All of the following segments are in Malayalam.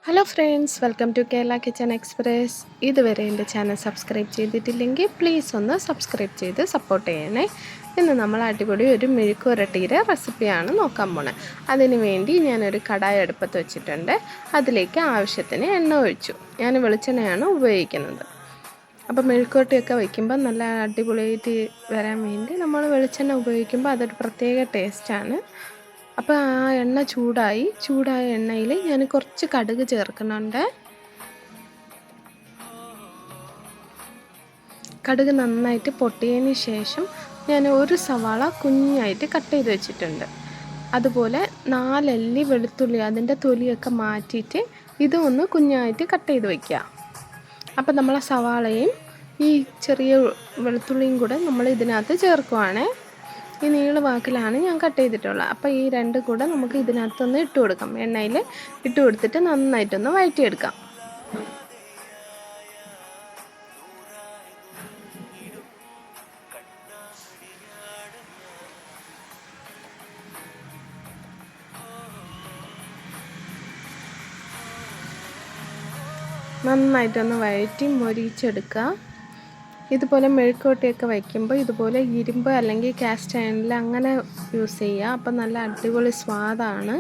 Hello friends, welcome to Kerala kitchen express. ഇതുവരെ എൻ്റെ ചാനൽ സബ്സ്ക്രൈബ് ചെയ്തിട്ടില്ലെങ്കിൽ പ്ലീസ് ഒന്ന് സബ്സ്ക്രൈബ് ചെയ്ത് സപ്പോർട്ട് ചെയ്യണേ. ഇന്ന് നമ്മൾ അടിപൊളി ഒരു മെഴുക്ക് പുരട്ടിയുടെ റെസിപ്പിയാണ് നോക്കാൻ പോണത്. അതിന് വേണ്ടി ഞാനൊരു കടായി അടുപ്പത്ത് വെച്ചിട്ടുണ്ട്. അതിലേക്ക് ആവശ്യത്തിന് എണ്ണ ഒഴിച്ചു. ഞാൻ വെളിച്ചെണ്ണയാണ് ഉപയോഗിക്കുന്നത്. അപ്പോൾ മെഴുക്ക് പുരട്ടിയൊക്കെ വയ്ക്കുമ്പോൾ നല്ല അടിപൊളിയായിട്ട് വരാൻ വേണ്ടി നമ്മൾ വെളിച്ചെണ്ണ ഉപയോഗിക്കുമ്പോൾ അതൊരു പ്രത്യേക ടേസ്റ്റാണ്. അപ്പോൾ ആ എണ്ണ ചൂടായ എണ്ണയിൽ ഞാൻ കുറച്ച് കടുക് ചേർക്കുന്നുണ്ട്. കടുക് നന്നായിട്ട് പൊട്ടിയതിന് ശേഷം ഞാൻ ഒരു സവാള കുഞ്ഞായിട്ട് കട്ട് ചെയ്ത് വെച്ചിട്ടുണ്ട്. അതുപോലെ 4 അല്ലി വെളുത്തുള്ളി, അതിൻ്റെ തൊലിയൊക്കെ മാറ്റിയിട്ട് ഇതും ഒന്ന് കുഞ്ഞായിട്ട് കട്ട് ചെയ്ത് വയ്ക്കുക. അപ്പോൾ നമ്മൾ സവാളയും ഈ ചെറിയ വെളുത്തുള്ളിയും കൂടെ നമ്മൾ ഇതിനകത്ത് ചേർക്കുവാണ്. ഈ നീളവാക്കിലാണ് ഞാൻ കട്ട് ചെയ്തിട്ടുള്ളത്. അപ്പോൾ ഈ രണ്ട് കൂടെ നമുക്ക് ഇതിനകത്തൊന്ന് ഇട്ട് കൊടുക്കാം. എണ്ണയിൽ ഇട്ട് കൊടുത്തിട്ട് നന്നായിട്ടൊന്ന് വഴറ്റിയെടുക്കാം. നന്നായിട്ടൊന്ന് വഴറ്റി മൊരിച്ചെടുക്കുക. ഇതുപോലെ മെഴുക്കുവരട്ടിയൊക്കെ വയ്ക്കുമ്പോൾ ഇതുപോലെ ഇരുമ്പ് അല്ലെങ്കിൽ കാസ്റ്റ് അയണിൽ അങ്ങനെ യൂസ് ചെയ്യുക. അപ്പം നല്ല അടിപൊളി സ്വാദാണ്.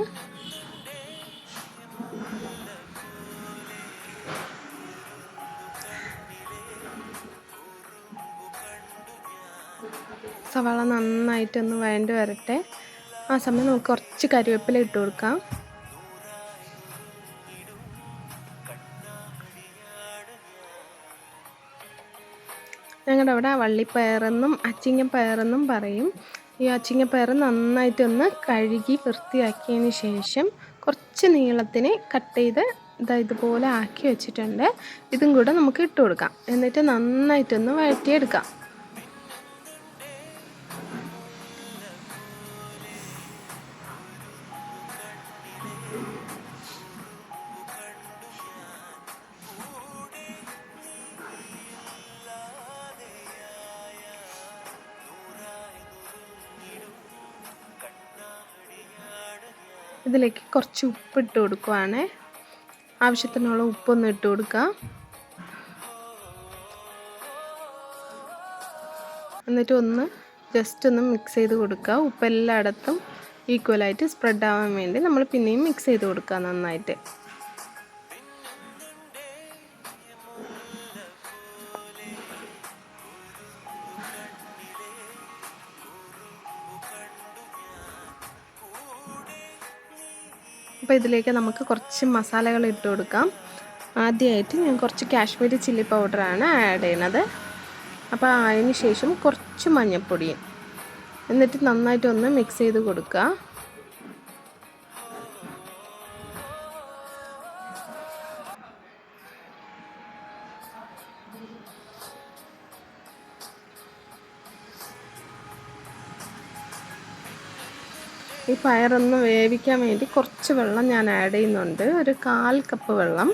സവാള നന്നായിട്ടൊന്ന് വഴണ്ട് വരട്ടെ. ആ സമയം നമുക്ക് കുറച്ച് കറിവേപ്പില ഇട്ട് കൊടുക്കാം. ഞങ്ങളുടെ അവിടെ വള്ളിപ്പയറെന്നും അച്ചിങ്ങപ്പയറെന്നും പറയും. ഈ അച്ചിങ്ങപ്പയർ നന്നായിട്ടൊന്ന് കഴുകി വൃത്തിയാക്കിയതിന് ശേഷം കുറച്ച് നീളത്തിന് കട്ട് ചെയ്ത് ഇതുപോലെ ആക്കി വെച്ചിട്ടുണ്ട്. ഇതും കൂടെ നമുക്ക് ഇട്ട് കൊടുക്കാം. എന്നിട്ട് നന്നായിട്ടൊന്ന് വഴറ്റിയെടുക്കാം. ഇതിലേക്ക് കുറച്ച് ഉപ്പിട്ട് കൊടുക്കുവാണ്. ആവശ്യത്തിനുള്ള ഉപ്പൊന്ന് ഇട്ട് കൊടുക്കുക. എന്നിട്ട് ജസ്റ്റ് ഒന്ന് മിക്സ് ചെയ്ത് കൊടുക്കുക. ഉപ്പ് എല്ലായിടത്തും ഈക്വലായിട്ട് സ്പ്രെഡ് ആവാൻ വേണ്ടി നമ്മൾ പിന്നെയും മിക്സ് ചെയ്ത് കൊടുക്കുക നന്നായിട്ട്. അപ്പോൾ ഇതിലേക്ക് നമുക്ക് കുറച്ച് മസാലകൾ ഇട്ട് കൊടുക്കാം. ആദ്യമായിട്ട് ഞാൻ കുറച്ച് കാശ്മീരി ചില്ലി പൗഡറാണ് ആഡ് ചെയ്യുന്നത്. അപ്പോൾ അതിന് ശേഷം കുറച്ച് മഞ്ഞൾപ്പൊടിയും, എന്നിട്ട് നന്നായിട്ടൊന്ന് മിക്സ് ചെയ്ത് കൊടുക്കുക. ഈ പയറൊന്ന് വേവിക്കാൻ വേണ്ടി കുറച്ച് വെള്ളം ഞാൻ ആഡ് ചെയ്യുന്നുണ്ട്. ഒരു 1/4 കപ്പ് വെള്ളം.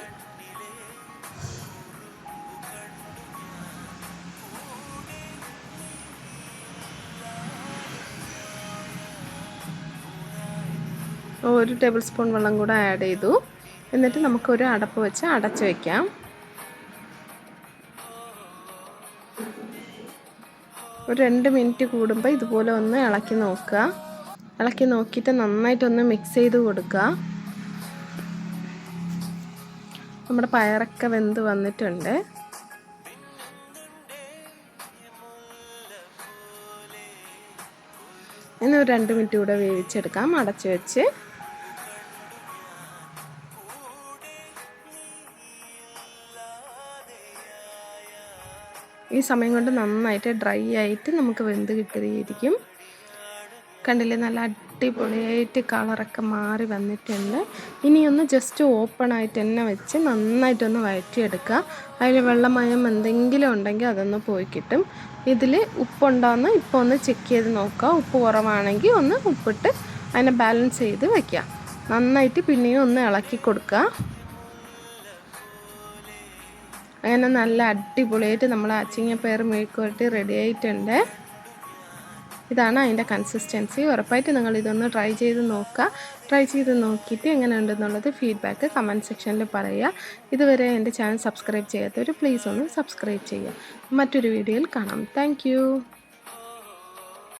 ഒരു ടേബിൾ സ്പൂൺ വെള്ളം കൂടെ ആഡ് ചെയ്തു. എന്നിട്ട് നമുക്കൊരു അടപ്പ് വെച്ച് അടച്ച് വയ്ക്കാം. ഒരു 2 മിനിറ്റ് കൂടുമ്പോൾ ഇതുപോലെ ഒന്ന് ഇളക്കി നോക്കുക. ഇളക്കി നോക്കിയിട്ട് നന്നായിട്ടൊന്ന് മിക്സ് ചെയ്ത് കൊടുക്കുക. നമ്മുടെ പയറൊക്കെ വെന്ത് വന്നിട്ടുണ്ട്. ഇനി ഒരു 2 മിനിറ്റ് കൂടെ വേവിച്ചെടുക്കാം അടച്ച് വെച്ച്. ഈ സമയം കൊണ്ട് നന്നായിട്ട് ഡ്രൈ ആയിട്ട് നമുക്ക് വെന്ത് കിട്ടിയിരിക്കും. കണ്ടില്ലേ, നല്ല അടിപൊളിയായിട്ട് കളറൊക്കെ മാറി വന്നിട്ടുണ്ട്. ഇനിയൊന്ന് ജസ്റ്റ് ഓപ്പൺ ആയിട്ട് തന്നെ വെച്ച് നന്നായിട്ടൊന്ന് വഴറ്റിയെടുക്കുക. അതിൽ വെള്ളമയം എന്തെങ്കിലും ഉണ്ടെങ്കിൽ അതൊന്ന് പോയി കിട്ടും. ഇതിൽ ഉപ്പുണ്ടോയെന്ന് ഇപ്പോൾ ഒന്ന് ചെക്ക് ചെയ്ത് നോക്കുക. ഉപ്പ് കുറവാണെങ്കിൽ ഒന്ന് ഉപ്പിട്ട് അതിനെ ബാലൻസ് ചെയ്ത് വയ്ക്കുക. നന്നായിട്ട് പിന്നെയും ഒന്ന് ഇളക്കി കൊടുക്കുക. അങ്ങനെ നല്ല അടിപൊളിയായിട്ട് നമ്മൾ അച്ചിങ്ങപ്പയർ മെഴുക്ക് പുരട്ടി റെഡി ആയിട്ടുണ്ട്. ഇതാണ് അതിൻ്റെ കൺസിസ്റ്റൻസി. ഉറപ്പായിട്ട് നിങ്ങൾ ഇതൊന്ന് ട്രൈ ചെയ്ത് നോക്കുക. ട്രൈ ചെയ്ത് നോക്കിയിട്ട് എങ്ങനെയുണ്ടെന്നുള്ളത് ഫീഡ്ബാക്ക് കമൻറ്റ് സെക്ഷനിൽ പറയുക. ഇതുവരെ എൻ്റെ ചാനൽ സബ്സ്ക്രൈബ് ചെയ്യാത്തവർ പ്ലീസ് ഒന്ന് സബ്സ്ക്രൈബ് ചെയ്യുക. മറ്റൊരു വീഡിയോയിൽ കാണാം. താങ്ക്